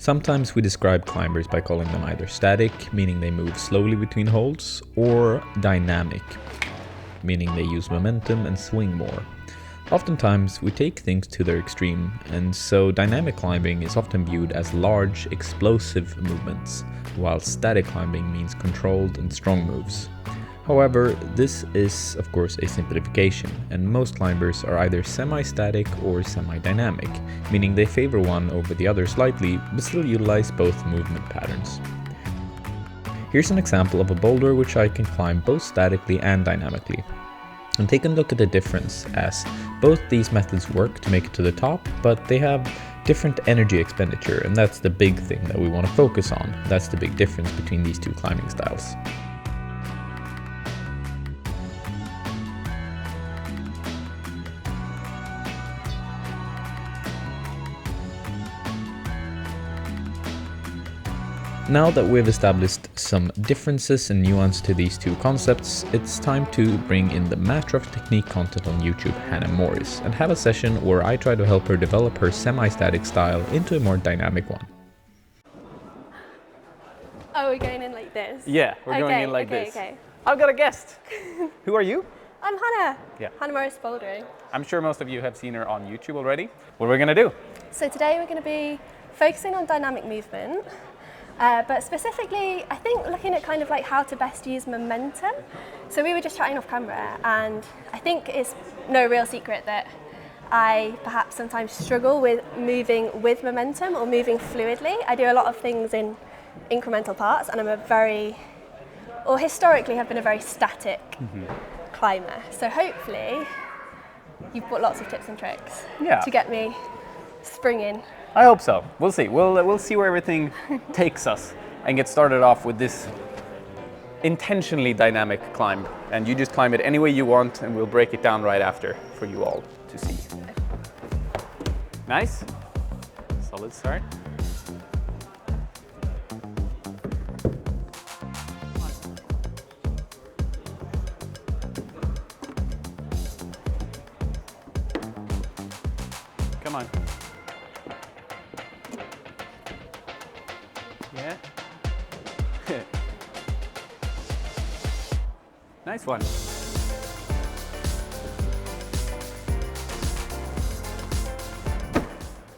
Sometimes we describe climbers by calling them either static, meaning they move slowly between holds, or dynamic, meaning they use momentum and swing more. Oftentimes, we take things to their extreme, and so dynamic climbing is often viewed as large, explosive movements, while static climbing means controlled and strong moves. However, this is of course a simplification, and most climbers are either semi-static or semi-dynamic, meaning they favor one over the other slightly, but still utilize both movement patterns. Here's an example of a boulder which I can climb both statically and dynamically. And take a look at the difference, as both these methods work to make it to the top, but they have different energy expenditure, and that's the big thing that we want to focus on. That's the big difference between these two climbing styles. Now that we've established some differences and nuance to these two concepts, it's time to bring in the Master of Technique content on YouTube, Hannah Morris, and have a session where I try to help her develop her semi-static style into a more dynamic one. Oh, we're going in like this? Yeah, we're going in like this. Okay. I've got a guest. Who are you? I'm Hannah. Yeah. Hannah Morris bouldering. I'm sure most of you have seen her on YouTube already. What are we gonna do? So today we're going to be focusing on dynamic movement. But specifically, I think looking at kind of like how to best use momentum. So we were just chatting off camera, and I think it's no real secret that I perhaps sometimes struggle with moving with momentum or moving fluidly. I do a lot of things in incremental parts, and historically have been a very static climber. So hopefully you've got lots of tips and tricks to get me springing. I hope so. We'll see. We'll see where everything takes us and get started off with this intentionally dynamic climb. And you just climb it any way you want, and we'll break it down right after for you all to see. Nice. Solid start. Come on. Yeah. Nice one.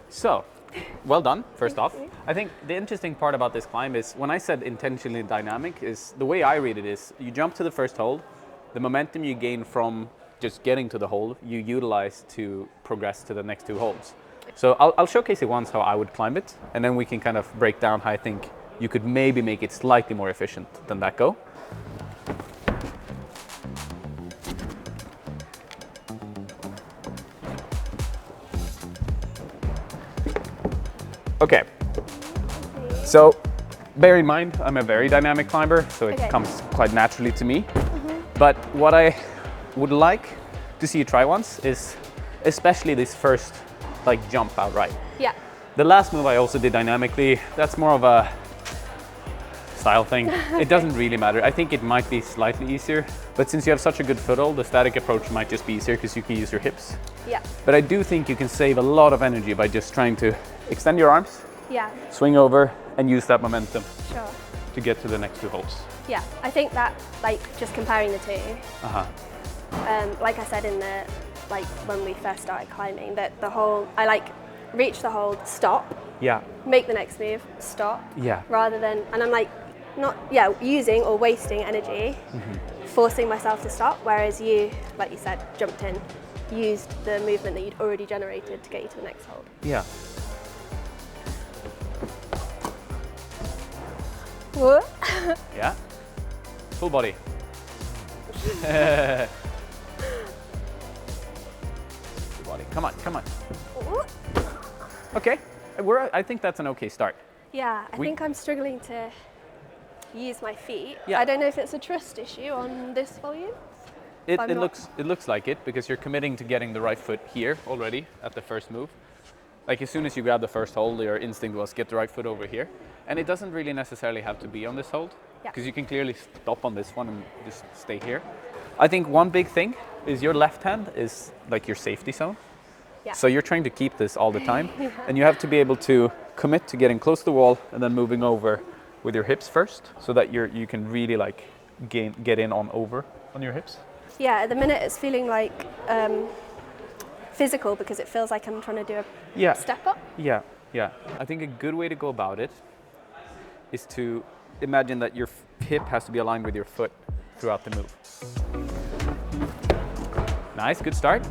So, well done, first off. I think the interesting part about this climb is, when I said intentionally dynamic, is the way I read it is, you jump to the first hold, the momentum you gain from just getting to the hold, you utilize to progress to the next two holds. So I'll showcase it once how I would climb it, and then we can kind of break down how I think you could maybe make it slightly more efficient than that go. Okay, so bear in mind, I'm a very dynamic climber, so it comes quite naturally to me. But what I would like to see you try once is especially this first jump outright. Yeah. The last move I also did dynamically, that's more of a style thing. It doesn't really matter. I think it might be slightly easier, but since you have such a good foothold, the static approach might just be easier because you can use your hips. Yeah. But I do think you can save a lot of energy by just trying to extend your arms, swing over, and use that momentum to get to the next two holds. Yeah, I think that, just comparing the two, like I said in the, when we first started climbing, that I reach the hold, stop, make the next move, stop, rather than, and I'm not using or wasting energy, forcing myself to stop, whereas you, like you said, jumped in, used the movement that you'd already generated to get you to the next hold. Yeah. What? Yeah. Full body. Full body. Come on, come on. Okay, I think that's an okay start. Yeah, I think I'm struggling to use my feet. Yeah. I don't know if it's a trust issue on this volume. It looks like it, because you're committing to getting the right foot here already at the first move. As soon as you grab the first hold, your instinct was get the right foot over here. And it doesn't really necessarily have to be on this hold, because you can clearly stop on this one and just stay here. I think one big thing is your left hand is your safety zone. Yeah. So you're trying to keep this all the time, and you have to be able to commit to getting close to the wall and then moving over with your hips first, so that you can really like get in over on your hips. Yeah, at the minute it's feeling like physical because it feels like I'm trying to do a step up. Yeah, yeah. I think a good way to go about it is to imagine that your hip has to be aligned with your foot throughout the move. Nice, good start.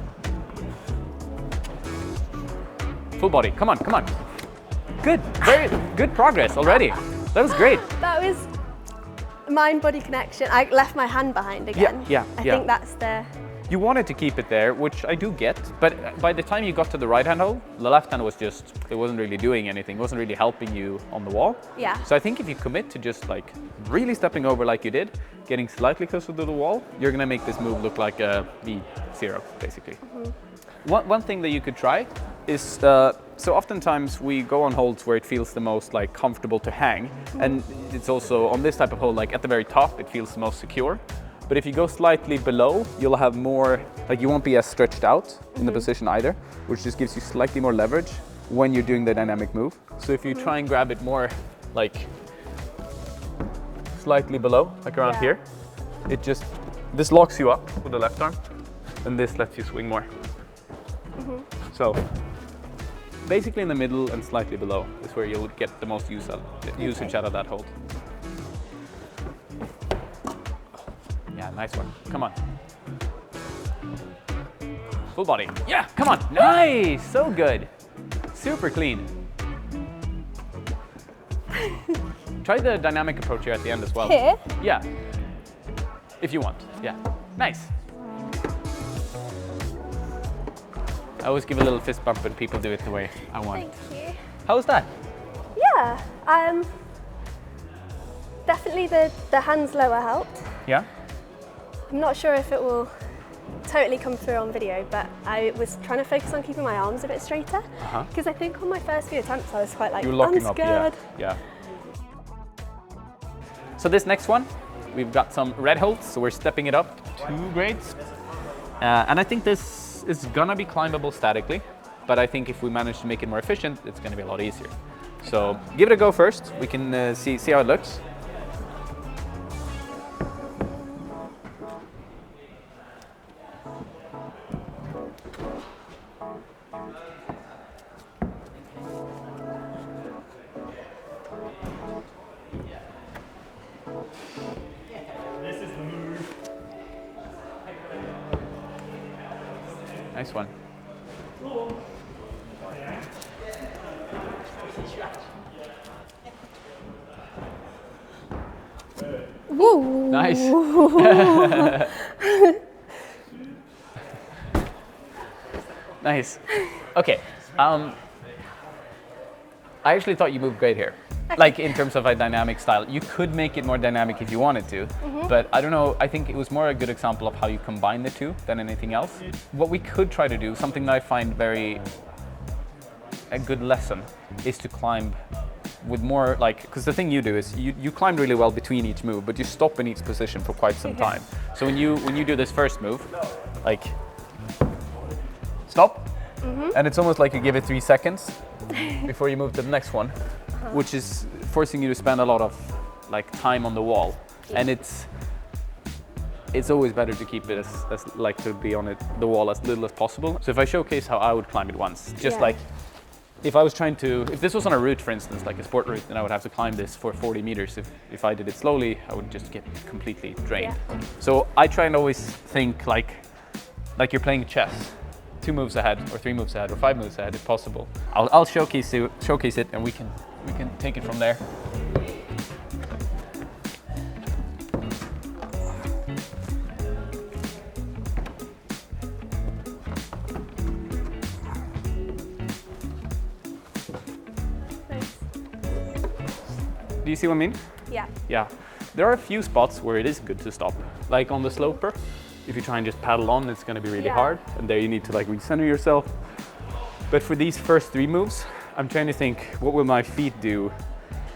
Full body, come on, come on. Good, very good progress already. That was great. That was mind-body connection. I left my hand behind again. I think that's the... You wanted to keep it there, which I do get, but by the time you got to the right hand hole, the left hand was just, it wasn't really doing anything. It wasn't really helping you on the wall. Yeah. So I think if you commit to just like really stepping over like you did, getting slightly closer to the wall, you're gonna make this move look like a V0, basically. One thing that you could try is, so oftentimes we go on holds where it feels the most like comfortable to hang, and it's also on this type of hold, like at the very top, it feels the most secure. But if you go slightly below, you'll have more, like you won't be as stretched out in the position either, which just gives you slightly more leverage when you're doing the dynamic move. So if you try and grab it more like slightly below, like around here, this locks you up with the left arm, and this lets you swing more. So basically in the middle and slightly below is where you'll get the most usage out of that hold. Yeah, nice one. Come on. Full body. Yeah, come on. Nice. So good. Super clean. Try the dynamic approach here at the end as well. Here? Yeah. If you want. Yeah. Nice. I always give a little fist bump when people do it the way I want. Thank you. How was that? Yeah. Definitely the hands lower helped. Yeah? I'm not sure if it will totally come through on video, but I was trying to focus on keeping my arms a bit straighter, because I think on my first few attempts I was quite like, I'm scared. Yeah. So this next one, we've got some red holds, so we're stepping it up 2 grades. And I think this is gonna be climbable statically, but I think if we manage to make it more efficient, it's gonna be a lot easier. So give it a go first. We can see how it looks. Nice one. Woo. Nice. Nice. Okay. I actually thought you moved great here. Like in terms of a dynamic style. You could make it more dynamic if you wanted to, but I don't know, I think it was more a good example of how you combine the two than anything else. What we could try to do, something that I find a good lesson, is to climb with more like, because the thing you do is you climb really well between each move, but you stop in each position for quite some time. So when you do this first move, like stop, and it's almost like you give it 3 seconds before you move to the next one, which is forcing you to spend a lot of like time on the wall. And it's always better to keep it as like to be on the wall as little as possible. So if I showcase how I would climb it once, just like if I was trying to, if this was on a route, for instance, like a sport route, then I would have to climb this for 40 meters. If I did it slowly, I would just get completely drained. So I try and always think like you're playing chess. 2 moves ahead, or 3 moves ahead, or 5 moves ahead, if possible. I'll showcase it, and we can take it from there. Nice. Do you see what I mean? Yeah. Yeah. There are a few spots where it is good to stop. Like on the sloper, if you try and just paddle on, it's going to be really hard. And there you need to like recenter yourself. But for these first 3 moves, I'm trying to think, what will my feet do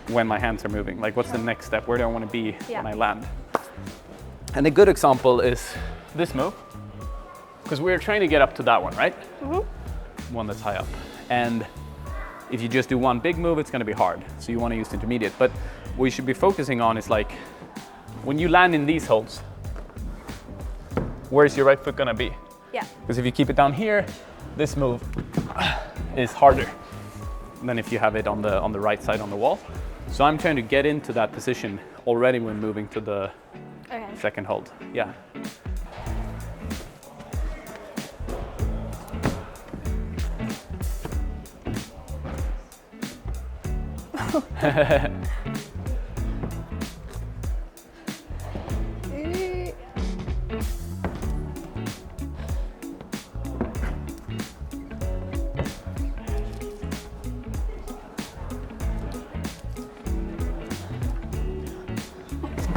when my hands are moving? Like what's the next step? Where do I want to be when I land? And a good example is this move, because we're trying to get up to that one, right? one that's high up. And if you just do one big move, it's going to be hard. So you want to use the intermediate. But what you should be focusing on is like, when you land in these holds, where's your right foot going to be? Yeah. Because if you keep it down here, this move is harder than if you have it on the right side on the wall. So I'm trying to get into that position already when moving to the second hold. Yeah.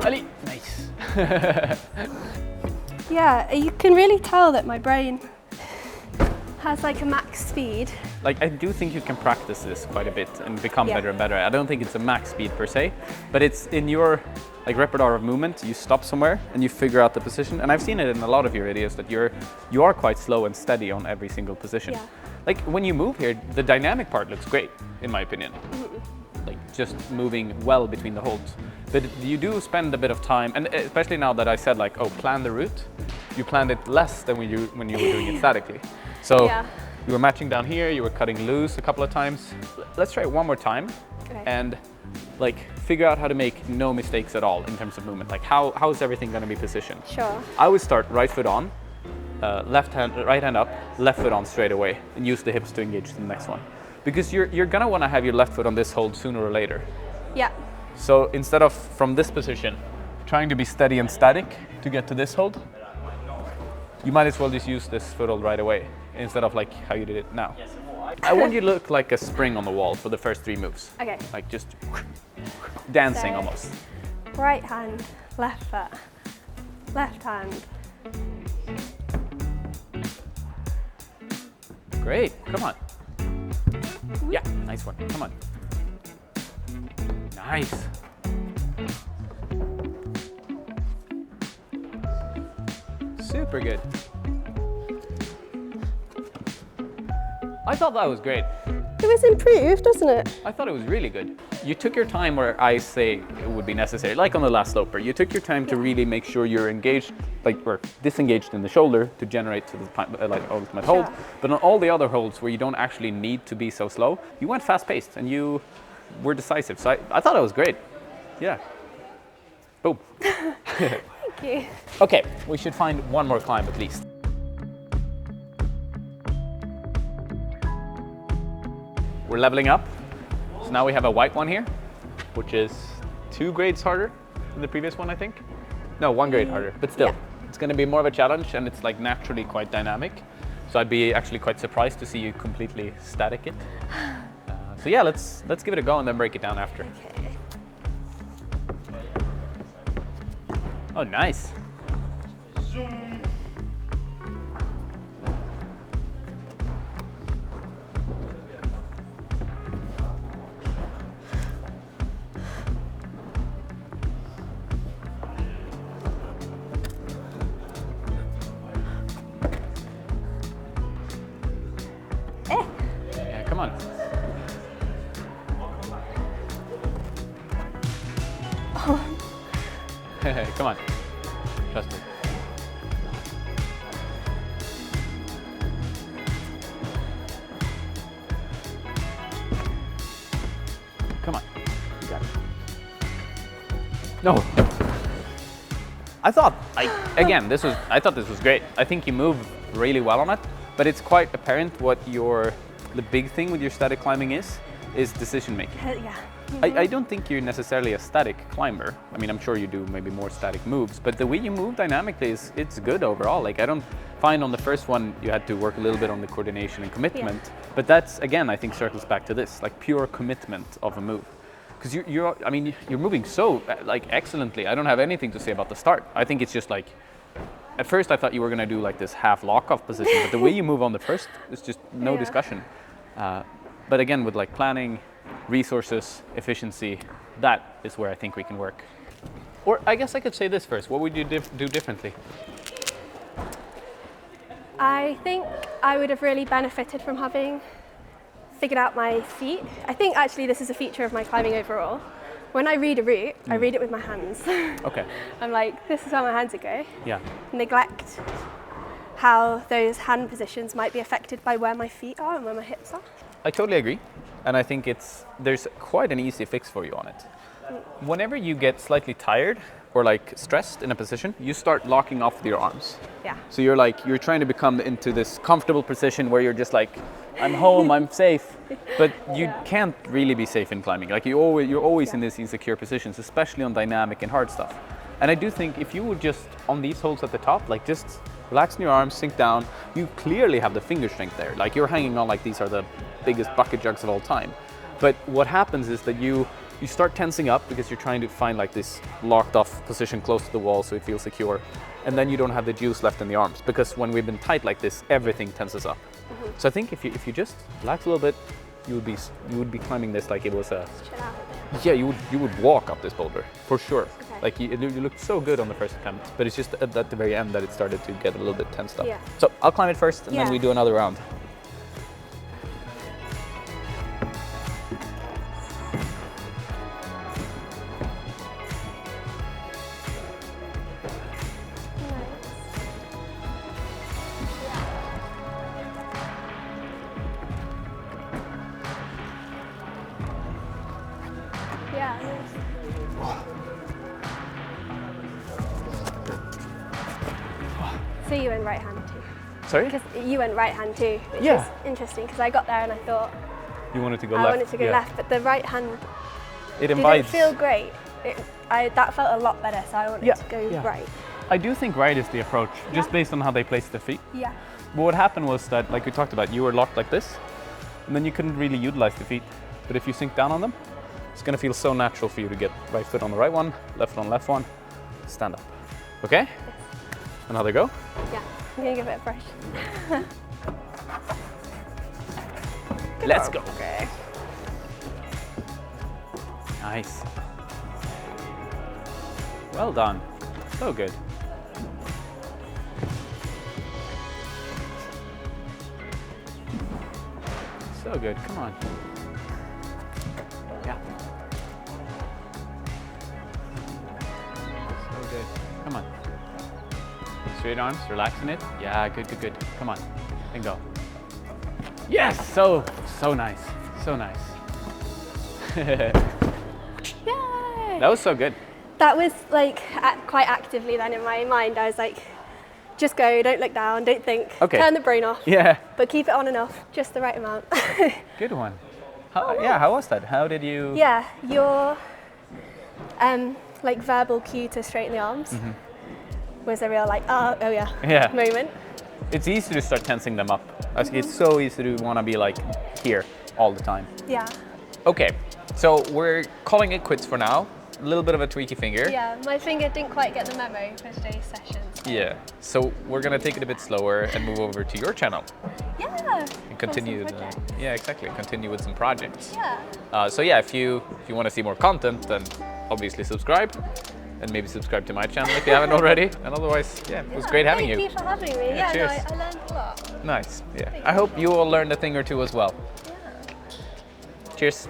Ali, nice. Yeah, you can really tell that my brain has like a max speed. Like, I do think you can practice this quite a bit and become better and better. I don't think it's a max speed per se, but it's in your like repertoire of movement. You stop somewhere and you figure out the position. And I've seen it in a lot of your videos that you are quite slow and steady on every single position. Yeah. Like when you move here, the dynamic part looks great, in my opinion. Like just moving well between the holds. But you do spend a bit of time, and especially now that I said like, oh, plan the route, you planned it less than when you were doing it statically. So you were matching down here, you were cutting loose a couple of times. Let's try it one more time and like figure out how to make no mistakes at all in terms of movement. Like how is everything going to be positioned? Sure. I would start right foot on, right hand up, left foot on straight away, and use the hips to engage the next one. Because you're gonna want to have your left foot on this hold sooner or later. Yeah. So instead of from this position, trying to be steady and static to get to this hold, you might as well just use this foothold right away instead of like how you did it now. I want you to look like a spring on the wall for the first 3 moves. Okay. Like just dancing So, almost. Right hand, left foot, left hand. Great, come on. Yeah, nice one, come on. Nice. Super good. I thought that was great. It was improved, doesn't it? I thought it was really good. You took your time where I say it would be necessary, like on the last sloper. You took your time to really make sure you're engaged, like or disengaged in the shoulder to generate to the like ultimate hold. But on all the other holds where you don't actually need to be so slow, you went fast-paced and you were decisive. So I thought it was great. Yeah. Boom. Thank you. Okay, we should find one more climb at least. We're leveling up. So now we have a white one here, which is 2 grades harder than the previous one, I think. No, 1 grade harder, but still, it's going to be more of a challenge, and it's like naturally quite dynamic. So I'd be actually quite surprised to see you completely static it. So yeah, let's give it a go and then break it down after. Okay. Oh, nice. Yeah, come on. Come on. Trust me. Come on. You got it. No. I thought this was great. I think you move really well on it, but it's quite apparent what the big thing with your static climbing is decision making. Yeah. I don't think you're necessarily a static climber. I mean, I'm sure you do maybe more static moves, but the way you move dynamically it's good overall. Like I don't find on the first one you had to work a little bit on the coordination and commitment, but that's again I think circles back to this like pure commitment of a move. Because you're moving so like excellently. I don't have anything to say about the start. I think it's just like at first I thought you were gonna do like this half lock-off position, but the way you move on the first is just no discussion. But again, with like planning, resources, efficiency, that is where I think we can work. Or I guess I could say this first. What would you do differently? I think I would have really benefited from having figured out my feet. I think actually this is a feature of my climbing overall. When I read a route, I read it with my hands. Okay. I'm like, this is how my hands would go. Yeah. Neglect how those hand positions might be affected by where my feet are and where my hips are. I totally agree. And I think there's quite an easy fix for you on it. Whenever you get slightly tired or like stressed in a position, you start locking off with your arms. Yeah. So you're trying to become into this comfortable position where you're just like, I'm home, I'm safe. But you can't really be safe in climbing. Like you're always in these insecure positions, especially on dynamic and hard stuff. And I do think if you would just, on these holds at the top, like just relax in your arms, sink down, you clearly have the finger strength there. Like you're hanging on like these are the biggest bucket jugs of all time. But what happens is that you start tensing up because you're trying to find like this locked off position close to the wall so it feels secure. And then you don't have the juice left in the arms because when we've been tight like this, everything tenses up. So I think if you just relax a little bit, you would be climbing this like it was a... Chill out. Yeah, you would walk up this boulder for sure. Okay. Like you looked so good on the first attempt, but it's just at the very end that it started to get a little bit tensed up. Yeah. So I'll climb it first and then we do another round. Yeah, nice. So you went right hand too? Sorry? Because you went right hand too, which is interesting because I got there and I thought You wanted to go I left? wanted to go left, but the right hand It didn't invites. feel great. That felt a lot better, so I wanted to go right. I do think right is the approach, just based on how they place their feet. Yeah. But what happened was that, like we talked about, you were locked like this, and then you couldn't really utilize the feet. But if you sink down on them, it's going to feel so natural for you to get right foot on the right one, left foot on the left one, stand up. Okay? Yes. Another go? Yeah, I'm going to give it a brush. Let's go. Okay. Nice. Well done. So good. So good. Come on. Yeah. So good. Come on. Straight arms, relaxing it. Yeah, good, good, good. Come on. And go. Yes! So nice. So nice. Yay! That was so good. That was like quite actively then in my mind. I was like, just go, don't look down, don't think, turn the brain off. Yeah. But keep it on and off, just the right amount. Good one. How was that? How did you? Yeah, your like verbal cue to straighten the arms was a real like, oh yeah moment. It's easy to start tensing them up. It's so easy to want to be like here all the time. Yeah. Okay, so we're calling it quits for now. A little bit of a tweaky finger. Yeah, my finger didn't quite get the memo for today's session. Yeah, so we're gonna take it a bit slower and move over to your channel. Yeah. And continue. Yeah, exactly. Continue with some projects. Yeah. So yeah, if you want to see more content, then obviously subscribe, and maybe subscribe to my channel if you haven't already. And otherwise, yeah, it was great having you. Thank you for having me. Yeah, cheers. no, I learned a lot. Nice. Yeah. I hope you all learned a thing or two as well. Yeah. Cheers.